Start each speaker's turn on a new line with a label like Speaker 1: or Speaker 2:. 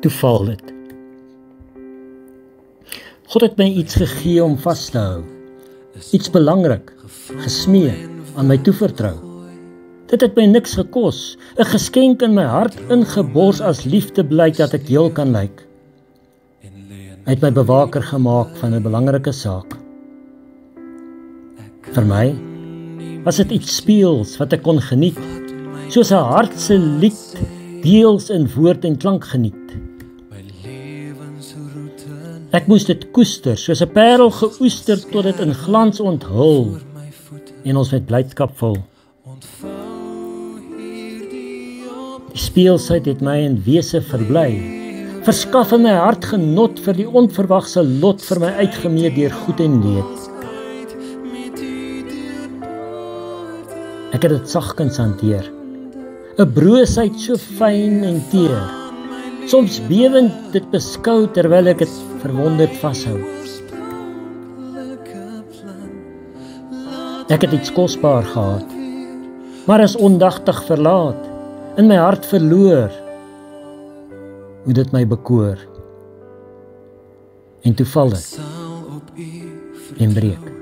Speaker 1: Toe val dit. God het my iets gegee om vas te hou. Iets belangrik, gesmee, aan my toevertrou. Dit het my niks gekos, 'n geskenk in my hart ingebors as liefdeblyk dat ek heel kan lyk. Hy het my bewaker gemaak van 'n belangrike saak. Vir my was dit iets speels wat ek kon geniet, soos 'n hart se lied, deels in woord en klank geniet. Ek moes dit koester, soos 'n parel geoester tot dit in glans onthul en ons met blydskap vul. Die speelsheid het my in wese verbly, verskaf in my hart genot vir die onverwagse lot vir my uitgemeet deur goed en leed. Ek het dit sagkens hanteer, 'n broosheid so fyn en teer, soms bewend dit beskou terwyl ek dit verwonderd vashou. Ek het iets kosbaar gehad, maar is ondagtig verlaat, in my hart verloor, hoe dit my bekoor. En toe val dit en breek.